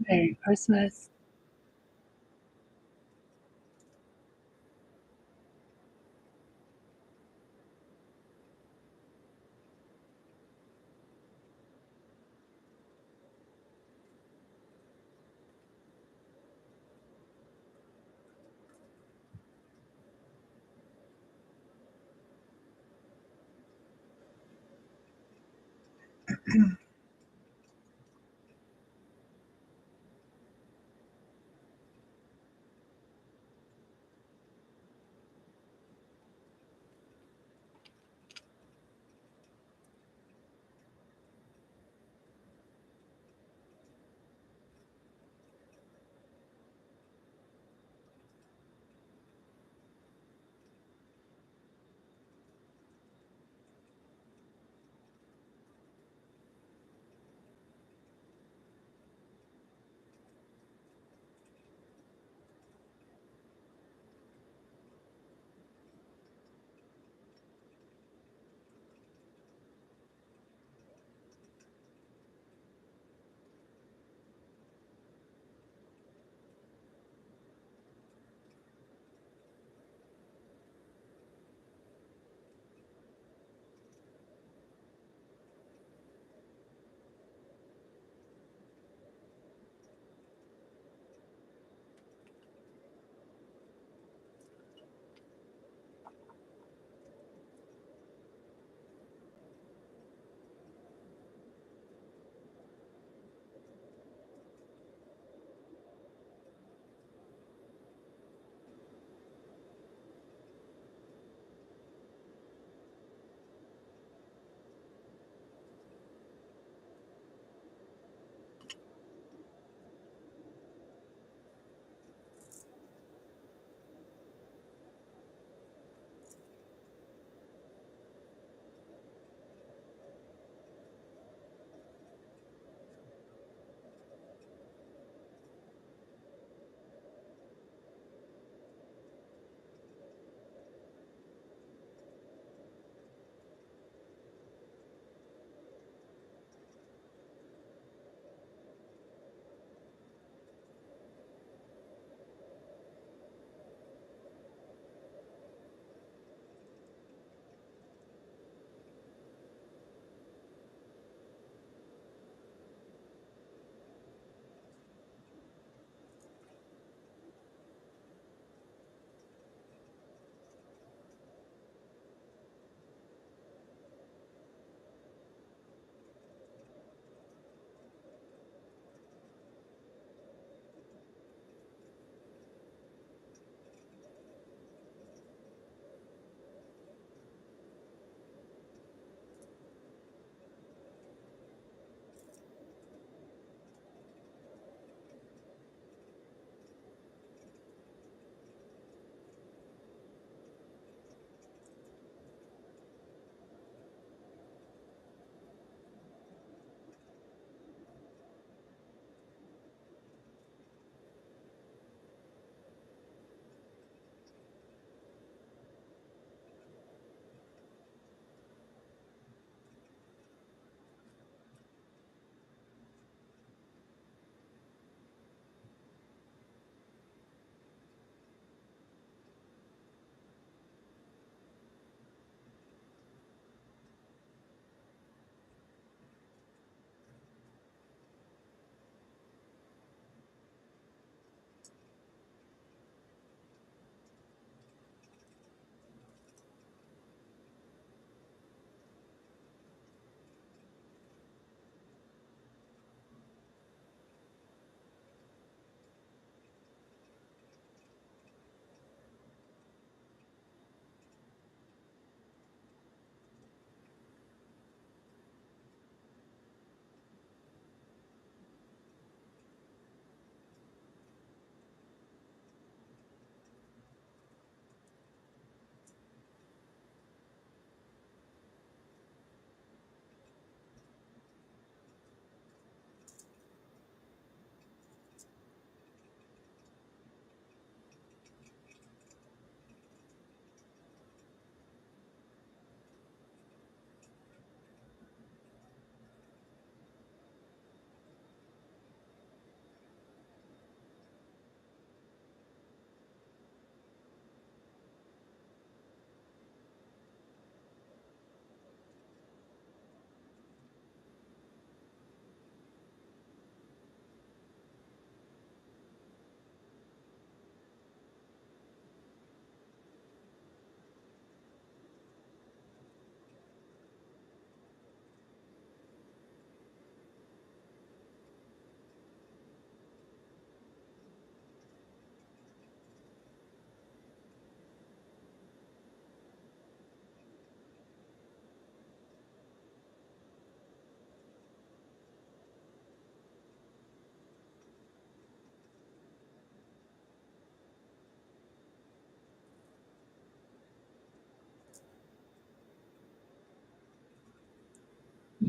Merry Christmas.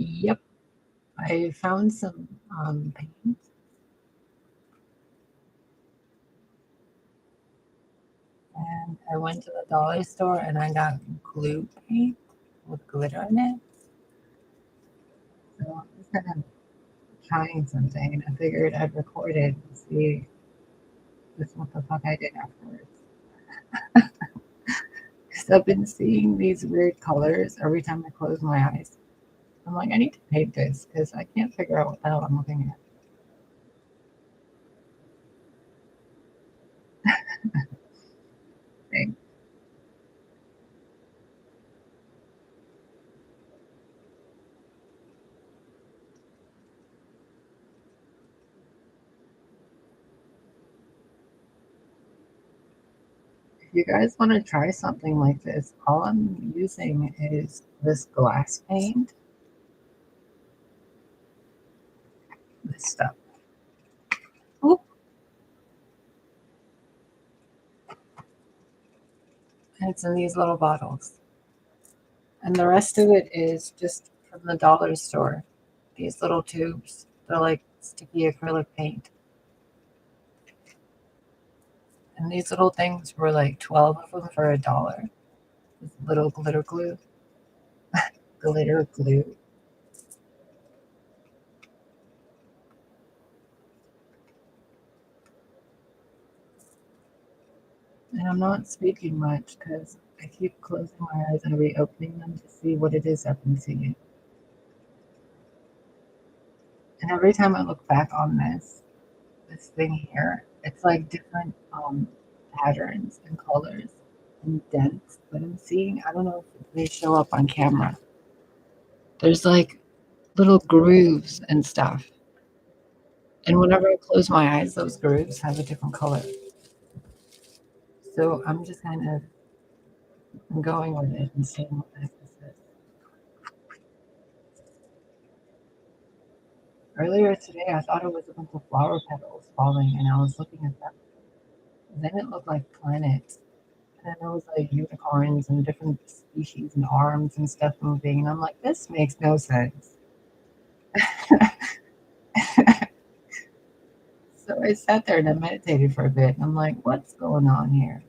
Yep, I found some paint, and I went to the dollar store and I got glue paint with glitter in it. So I'm just kind of trying something, and I figured I'd record it and see just what the fuck I did afterwards. Because I've been seeing these weird colors every time I close my eyes. I'm like, I need to paint this because I can't figure out what the hell I'm looking at. If you guys want to try something like this, all I'm using is this glass paint, this stuff. Oop. And it's in these little bottles. And the rest of it is just from the dollar store. These little tubes. They're like sticky acrylic paint. And these little things were like 12 of them for $1. This little glitter glue. Glitter glue. And I'm not speaking much because I keep closing my eyes and reopening them to see what it is I've been seeing. And every time I look back on this thing here, it's like different patterns and colors and dents that I'm seeing. I don't know if they show up on camera. There's like little grooves and stuff. And whenever I close my eyes, those grooves have a different color. So I'm just kind of going with it and seeing what the heck this is. Earlier today, I thought it was a bunch of flower petals falling, and I was looking at them. Then it looked like planets. And there was like unicorns and different species and arms and stuff moving. And I'm like, this makes no sense. So I sat there and I meditated for a bit. And I'm like, what's going on here?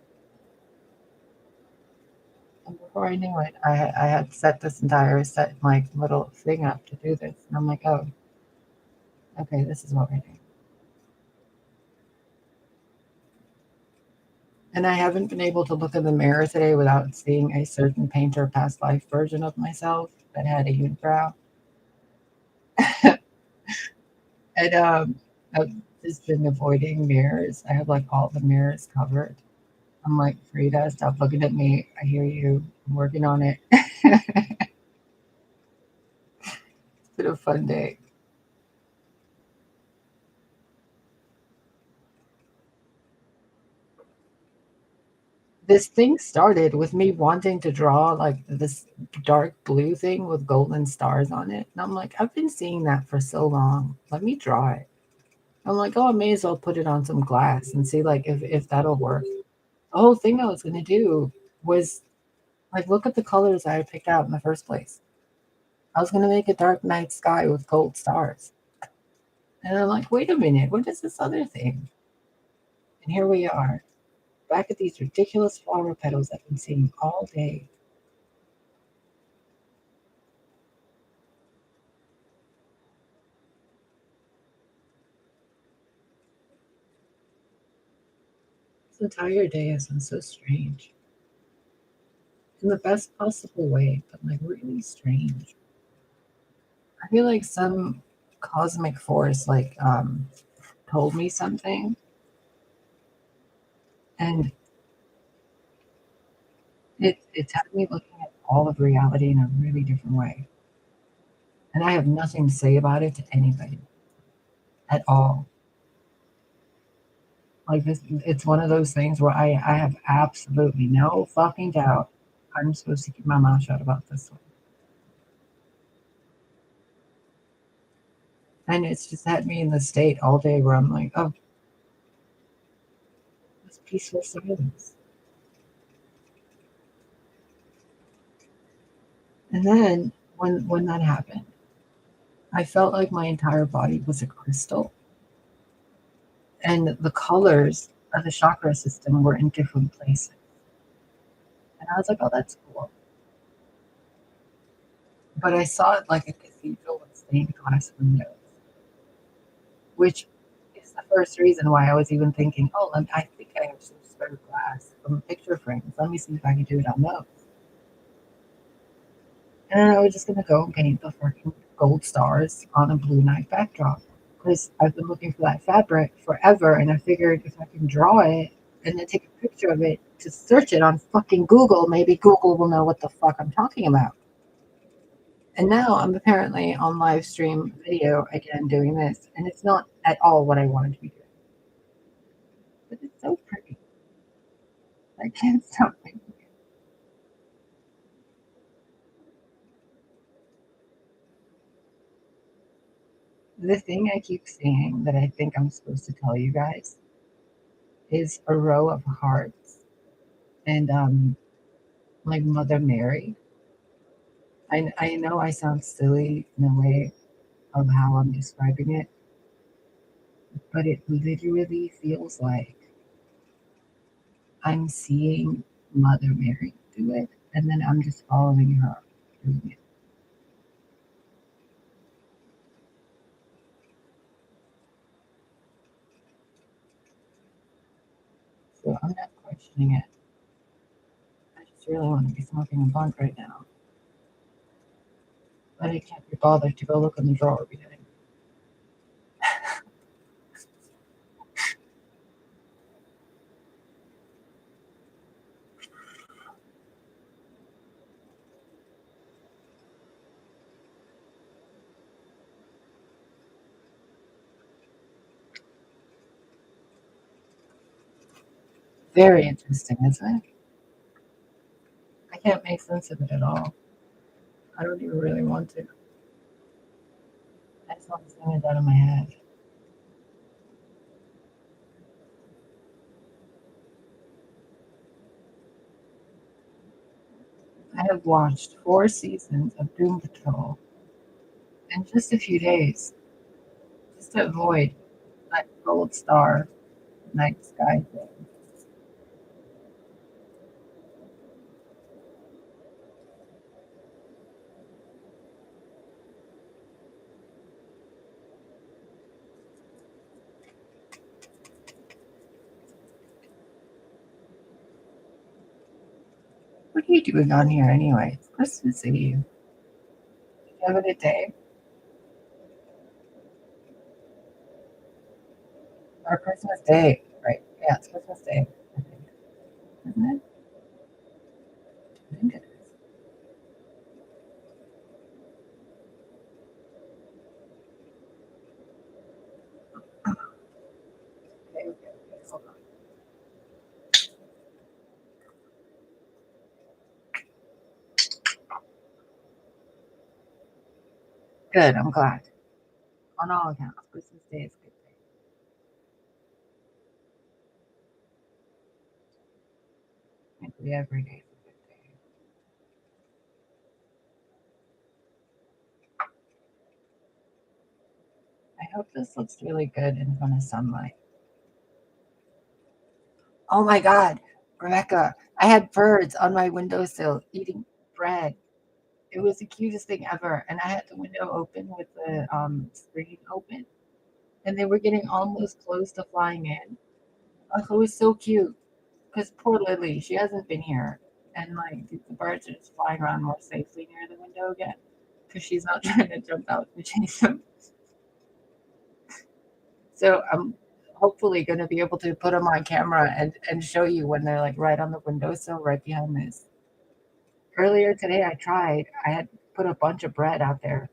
And before I knew it, I had set this entire set like little thing up to do this. And I'm like, oh, okay, this is what we're doing. And I haven't been able to look in the mirror today without seeing a certain painter past life version of myself that had a unibrow. And I've just been avoiding mirrors. I have like all the mirrors covered. I'm like, Frida, stop looking at me. I hear you. I'm working on it. It's been a fun day. This thing started with me wanting to draw like this dark blue thing with golden stars on it. And I'm like, I've been seeing that for so long. Let me draw it. I'm like, oh, I may as well put it on some glass and see like if that'll work. The whole thing I was gonna do was like look at the colors I had picked out in the first place. I was gonna make a dark night sky with gold stars. And I'm like, wait a minute, what is this other thing? And here we are, back at these ridiculous flower petals I've been seeing all day. This entire day has been so strange. In the best possible way, but like really strange. I feel like some cosmic force told me something, and it's had me looking at all of reality in a really different way. And I have nothing to say about it to anybody at all. Like this, it's one of those things where I have absolutely no fucking doubt I'm supposed to keep my mouth shut about this one. And it's just had me in the state all day where I'm like, oh, this peaceful silence. And then when that happened, I felt like my entire body was a crystal, and the colors of the chakra system were in different places. And I was like, oh, that's cool. But I saw it like a cathedral with stained glass windows, which is the first reason why I was even thinking, oh, I think I have some spare glass from picture frames. Let me see if I can do it on those. And then I was just going to go and paint the freaking gold stars on a blue night backdrop. Because I've been looking for that fabric forever, and I figured if I can draw it and then take a picture of it to search it on fucking Google, maybe Google will know what the fuck I'm talking about. And now I'm apparently on live stream video again doing this, and it's not at all what I wanted to be doing. But it's so pretty. I can't stop thinking. The thing I keep seeing that I think I'm supposed to tell you guys is a row of hearts and like Mother Mary. I know I sound silly in a way of how I'm describing it, but it literally feels like I'm seeing Mother Mary do it, and then I'm just following her doing it. So I'm not questioning it. I just really want to be smoking a blunt right now, but I can't be bothered to go look in the drawer behind. Very interesting, isn't it? I can't make sense of it at all. I don't even really want to. I just want to sing it out of my head. I have watched 4 seasons of Doom Patrol in just a few days, just to avoid that gold star night sky thing. What are you doing on here anyway? It's Christmas Eve. Did you have a good day? Or Christmas Day, right? Yeah, it's Christmas Day, I think. Isn't it? I think it is. Okay, okay, okay. Hold on. Good, I'm glad. On all accounts, Christmas Day is a good day. Frankly, every day is a good day. I hope this looks really good in front of sunlight. Oh my God, Rebecca, I had birds on my windowsill eating bread. It was the cutest thing ever. And I had the window open with the screen open, and they were getting almost close to flying in. Oh, it was so cute because poor Lily, she hasn't been here. And like the birds are just flying around more safely near the window again because she's not trying to jump out and chase them. So I'm hopefully going to be able to put them on camera and show you when they're like right on the windowsill right behind this. Earlier today, I had put a bunch of bread out there.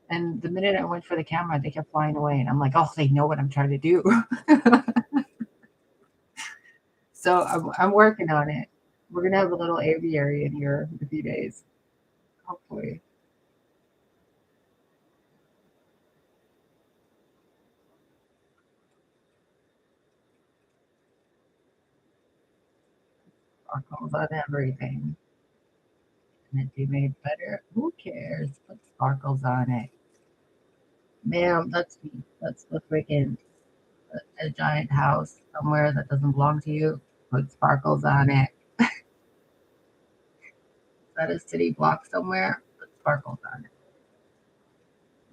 And the minute I went for the camera, they kept flying away. And I'm like, oh, they know what I'm trying to do. So I'm working on it. We're going to have a little aviary in here in a few days, hopefully. Sparkles on everything. Can it be made better? Who cares? Put sparkles on it. Ma'am, that's the freaking a giant house somewhere that doesn't belong to you. Put sparkles on it. Is that a city block somewhere? Put sparkles on it.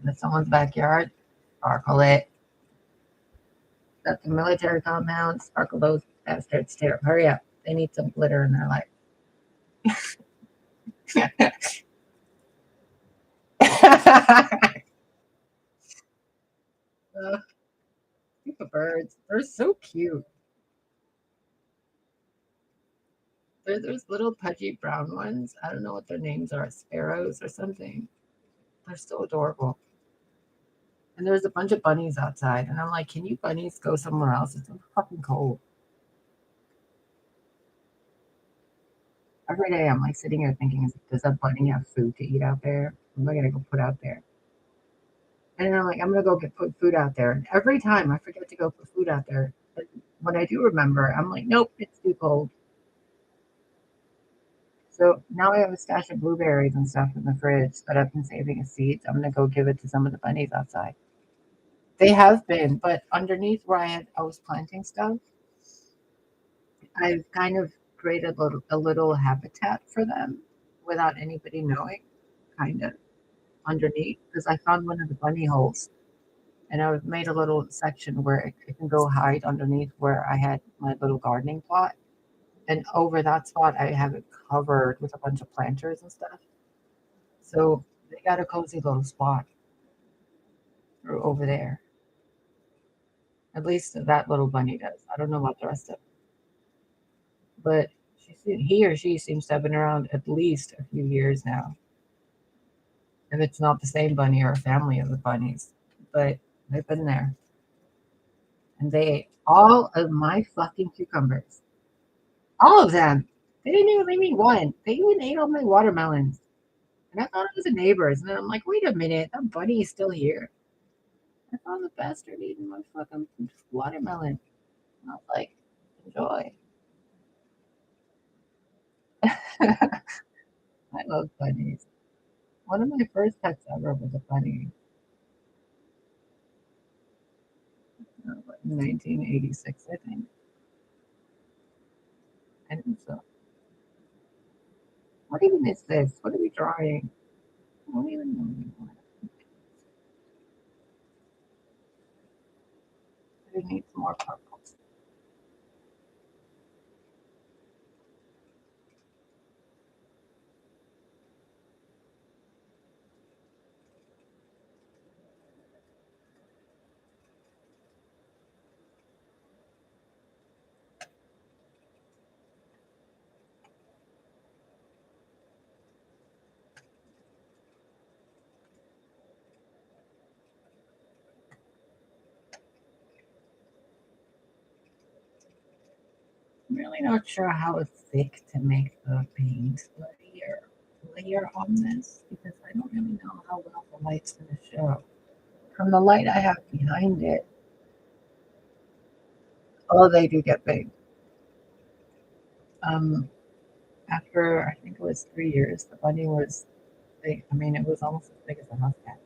In someone's backyard, sparkle it. That's the military compound. Sparkle those bastards too. Hurry up. They need some glitter in their life. uh, the birds. They're so cute. There's little pudgy brown ones. I don't know what their names are. Sparrows or something. They're so adorable. And there's a bunch of bunnies outside. And I'm like, can you bunnies go somewhere else? It's so fucking cold. Every day I'm like sitting here thinking, does that bunny have food to eat out there? What am I gonna go put out there? And then I'm like, I'm gonna go get put food out there. And every time I forget to go put food out there. But when I do remember, I'm like, nope, it's too cold. So now I have a stash of blueberries and stuff in the fridge that I've been saving as seeds. I'm gonna go give it to some of the bunnies outside. They have been, but underneath where I was planting stuff, I've kind of created a little habitat for them without anybody knowing, kind of underneath, because I found one of the bunny holes and I've made a little section where it can go hide underneath where I had my little gardening plot. And over that spot, I have it covered with a bunch of planters and stuff. So they got a cozy little spot over there. At least that little bunny does. I don't know about the rest of it. But he or she seems to have been around at least a few years now. If it's not the same bunny or a family of the bunnies. But they've been there. And they ate all of my fucking cucumbers. All of them. They didn't even leave me one. They even ate all my watermelons. And I thought it was a neighbor's. And then I'm like, wait a minute, that bunny is still here. I found the bastard eating my fucking watermelon. And I was like, enjoy. I love bunnies. One of my first pets ever was a bunny. 1986, I think. I think so. What even is this? What are we drawing? I don't even know anymore. It needs more purples. I'm really not sure how thick to make the paint layer on this because I don't really know how well the light's going to show. From the light I have behind it, oh, they do get big. Um, After I think it was 3 years, the bunny was big. I mean, it was almost as big as a house cat.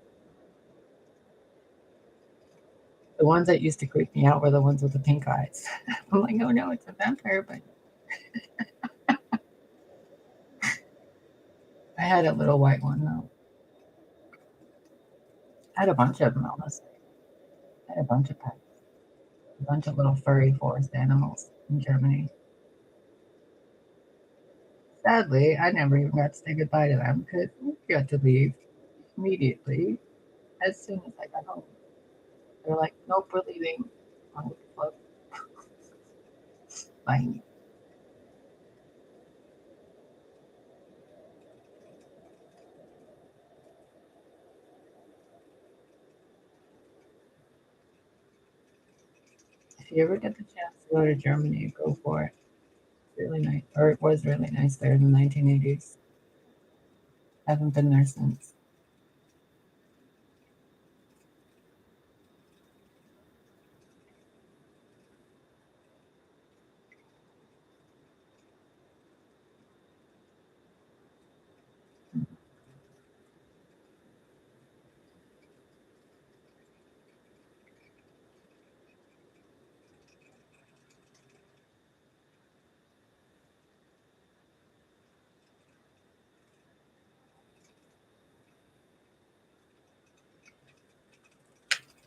The ones that used to creep me out were the ones with the pink eyes. I'm like, oh no, it's a vampire, but I had a little white one though. I had a bunch of them, honestly. I had a bunch of pets, a bunch of little furry forest animals in Germany. Sadly, I never even got to say goodbye to them because we got to leave immediately as soon as I got home. They were like, nope, we're leaving. On the float. Bye. If you ever get the chance to go to Germany, go for it. It's really nice, or it was really nice there in the 1980s. Haven't been there since.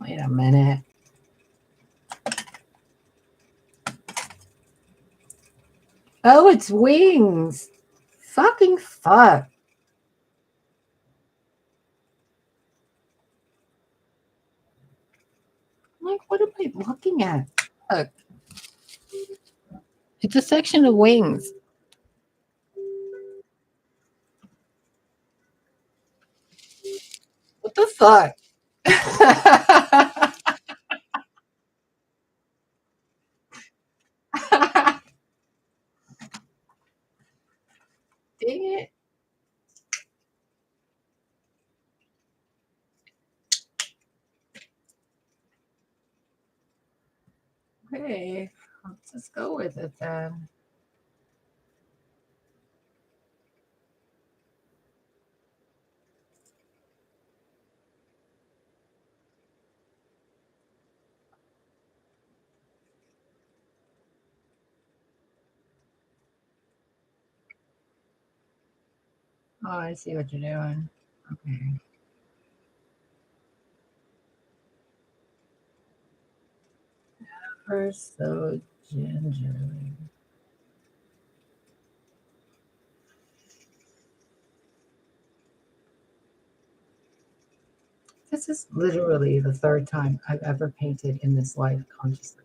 Wait a minute. Oh, it's wings. Fucking fuck. Like, what am I looking at? Look, it's a section of wings. What the fuck? Dang it. Okay, let's just go with it then. Oh, I see what you're doing. Okay. First, so gingerly. This is literally the third time I've ever painted in this life consciously.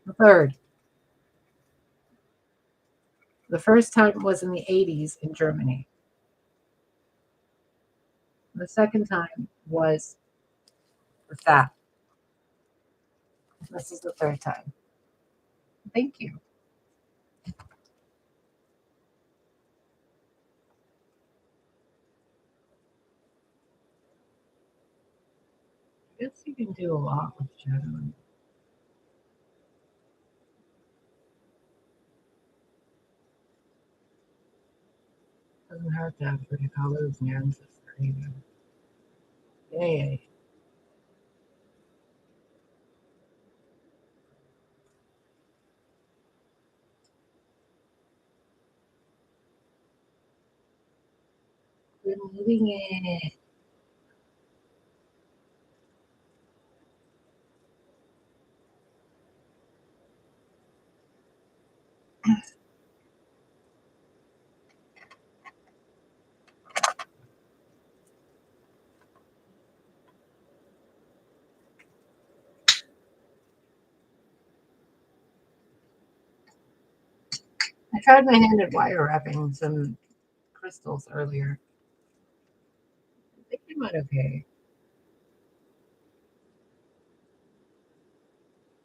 The third. The first time was in the 80s in Germany. The second time was with that. This is the third time. Thank you. I guess you can do a lot with shadowing. Doesn't hurt to have pretty colors in your ancestor either. Yay. We're moving it. I tried my hand at wire wrapping some crystals earlier. They came out okay.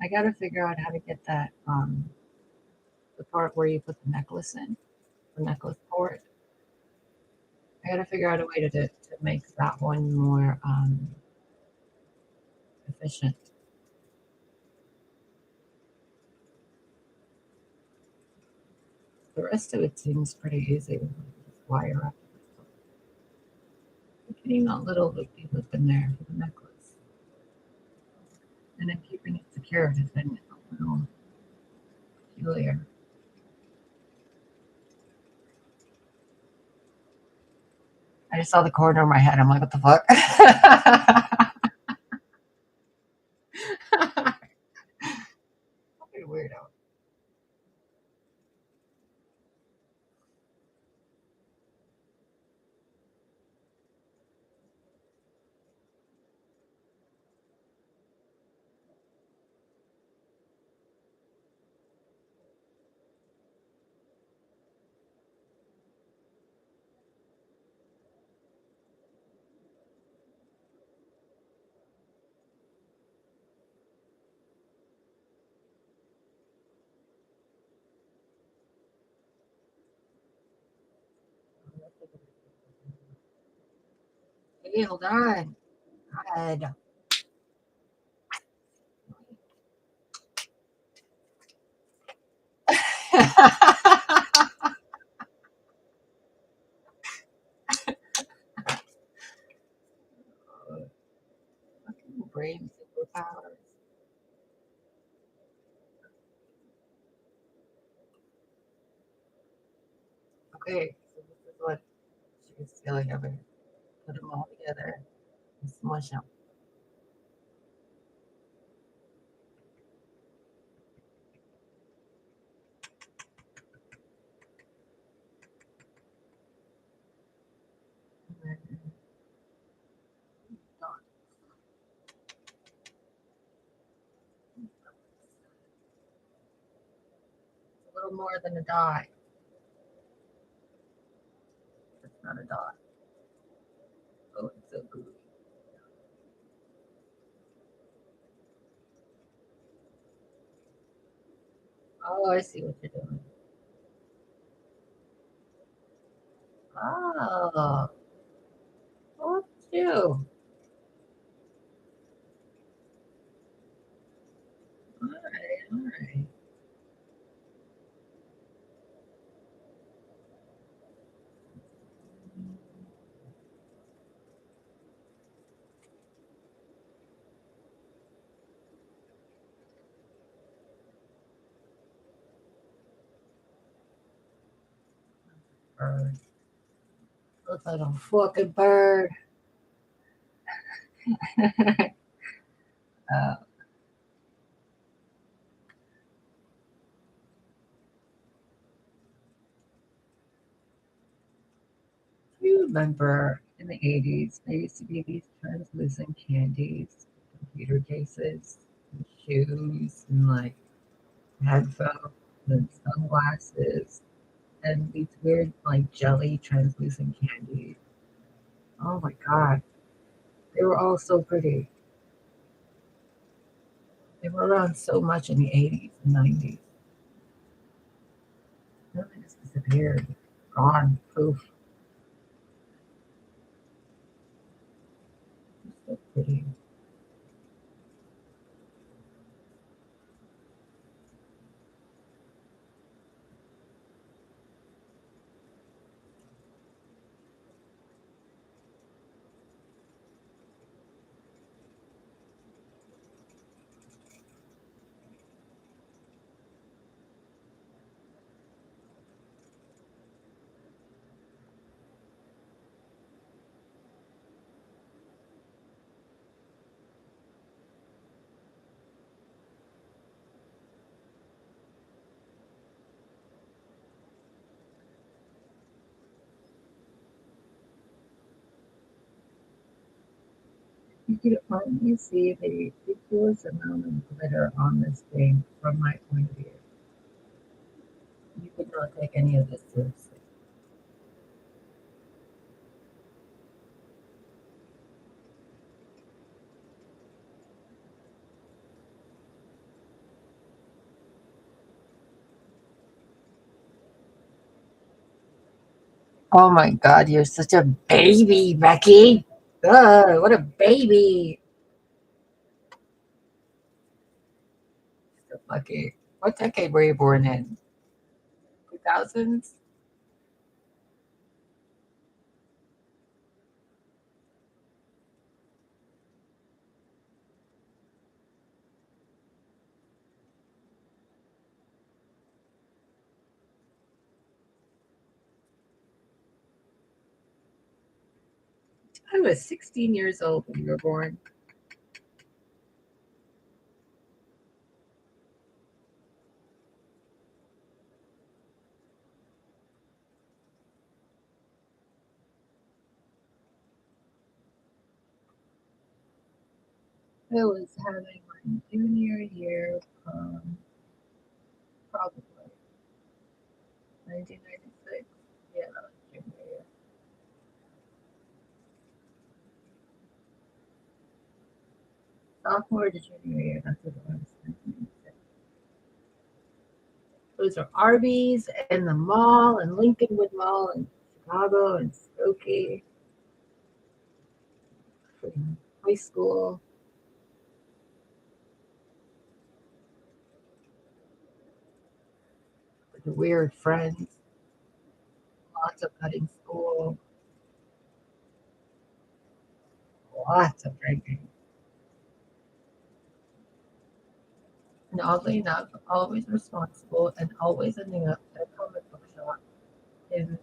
I gotta figure out how to get that the part where you put the necklace in, the necklace port. I gotta figure out a way to make that one more efficient. The rest of it seems pretty easy. Just wire up. Getting that little loopy loop in there for the necklace. And then keeping it secure has been a little peculiar. I just saw the corner of my head. I'm like, what the fuck? Fucking weirdo. Hey, hold on. God. Fucking brain superpowers. Okay, so this is what she was feeling of it. Put them all together and smush them. little more than a dot. It's not a dot. Oh, it's so gooey. Oh, I see what you're doing. Oh, look at you. All right, all right. Bird. Looks like a fucking bird. uh, do you remember in the 80s, there used to be these translucent candies, computer cases, and shoes, and like headphones and sunglasses, and these weird, like jelly translucent candies. Oh my God. They were all so pretty. They were around so much in the 80s and 90s. Then they just disappeared. Gone. Poof. So pretty. You could only see the ridiculous amount of glitter on this thing from my point of view. You could not take any of this seriously. Oh my God, you're such a baby, Becky. Ugh, what a baby. So lucky. What decade were you born in? 2000s? I was 16 years old when you were born. I was having my junior year, probably 1996. Yeah, that was junior year. Sophomore to junior year, that's what it was. 1996. Those are Arby's and the mall and Lincolnwood Mall in Chicago and Skokie. Freaking high school with the weird friends, lots of cutting school, lots of drinking. And oddly enough, always responsible and always ending up at a comic book shop in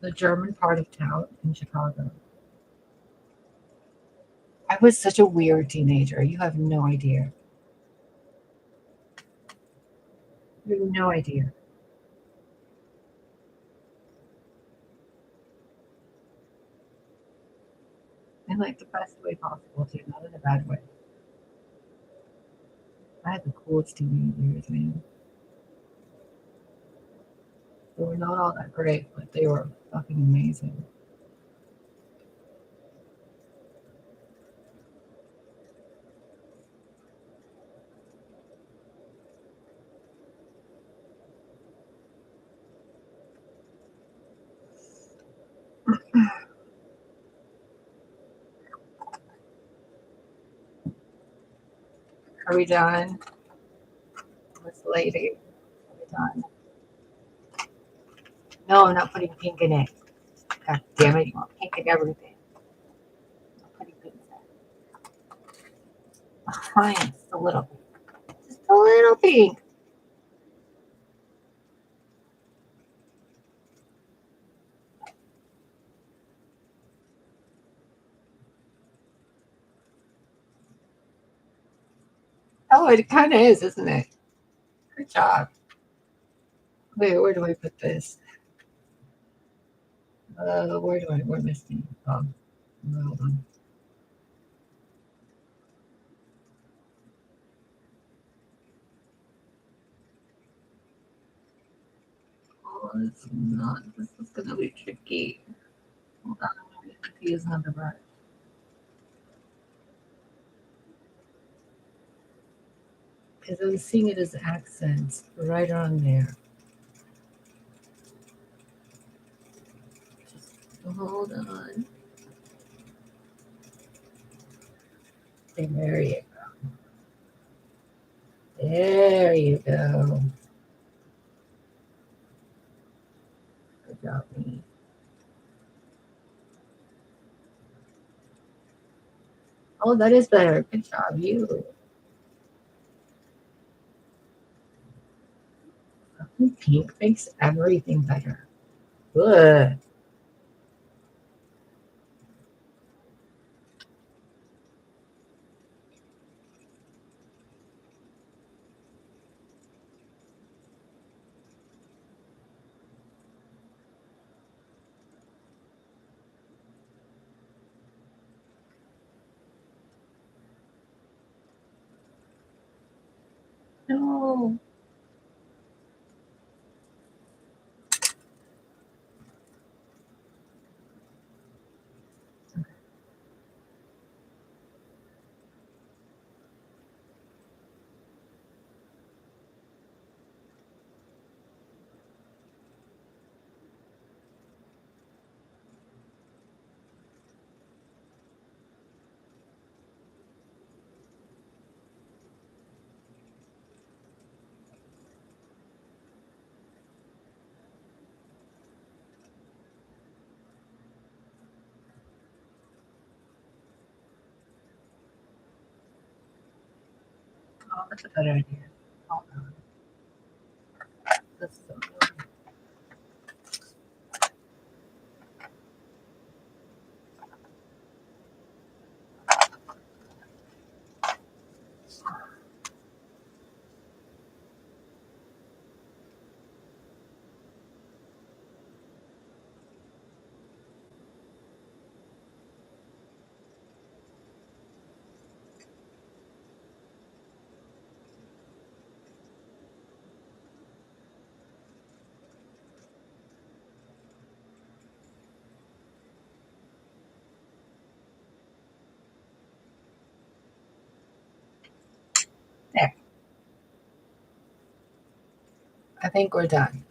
the German part of town in Chicago. I was such a weird teenager. You have no idea. You have no idea. In like the best way possible too, not in a bad way. I had the coolest teenage years, man. They were not all that great, but they were fucking amazing. Are we done? This lady. Are we done? No, I'm not putting pink in it. God damn it, you want pink in everything. I'm not putting pink in it. Fine, just a little pink. Just a little pink. Oh, it kind of is, isn't it? Good job. Wait, where do I put this? Where am I seeing? Oh, hold on. Oh, it's not. This is gonna be tricky. Hold on, I'm gonna have to use another brush. Because I'm seeing it as accents right on there. Just hold on. There you go. There you go. Good job, me. Oh, that is better. Good job, you. Pink makes everything better. Good. No. Oh, that's a better idea. Hold on. That's so good. There. I think we're done.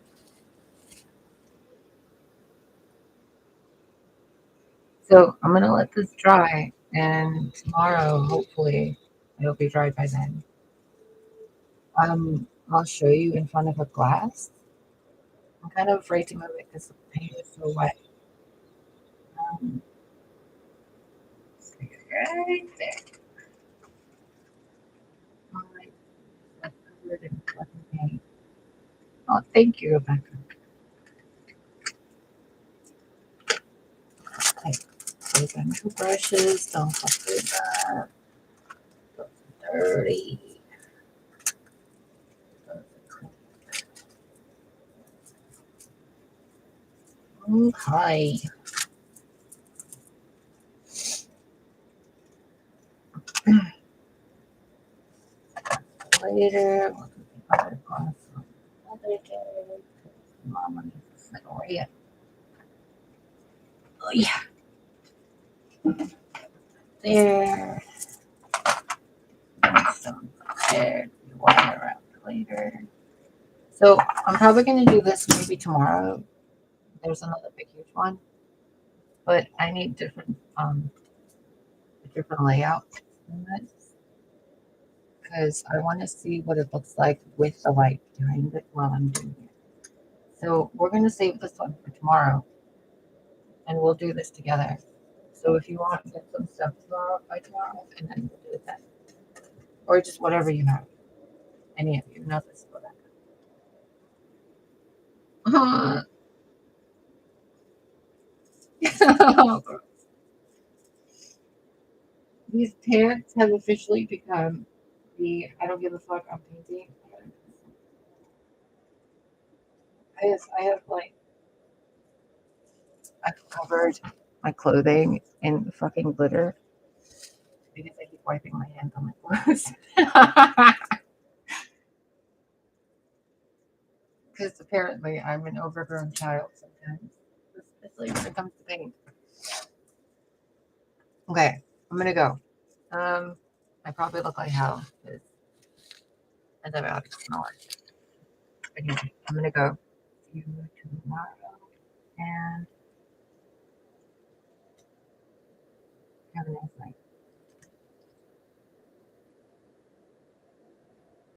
So I'm gonna let this dry, and tomorrow, hopefully, it'll be dry by then. I'll show you in front of a glass. I'm kind of afraid to move it because the paint is so wet. Um, Stick it right there. All right, that's covered in fucking paint. Oh, thank you, Rebecca. Okay, those are two brushes. Don't fuck with that. Those are dirty. Those are clean. Okay. Later, we'll do the other glass on another day. Mama needs a cigarette. Oh, yeah. There. Some there. Water around later. So I'm probably going to do this maybe tomorrow. There's another big huge one, but I need different layouts in this because I want to see what it looks like with the light behind it while I'm doing it. So we're going to save this one for tomorrow, and we'll do this together. So if you want to get some stuff tomorrow by tomorrow, and then we'll do it then, or just whatever you have, any of you, not this for that. These pants have officially become the I don't give a fuck. I'm painting. I have like I've covered my clothing in fucking glitter because I keep wiping my hands on my clothes. Because apparently I'm an overgrown child sometimes, especially when it comes to paint. Okay, I'm gonna go. I probably look like hell because antibiotics smell like shit. But anyway, I'm gonna go. See you tomorrow and have a nice night.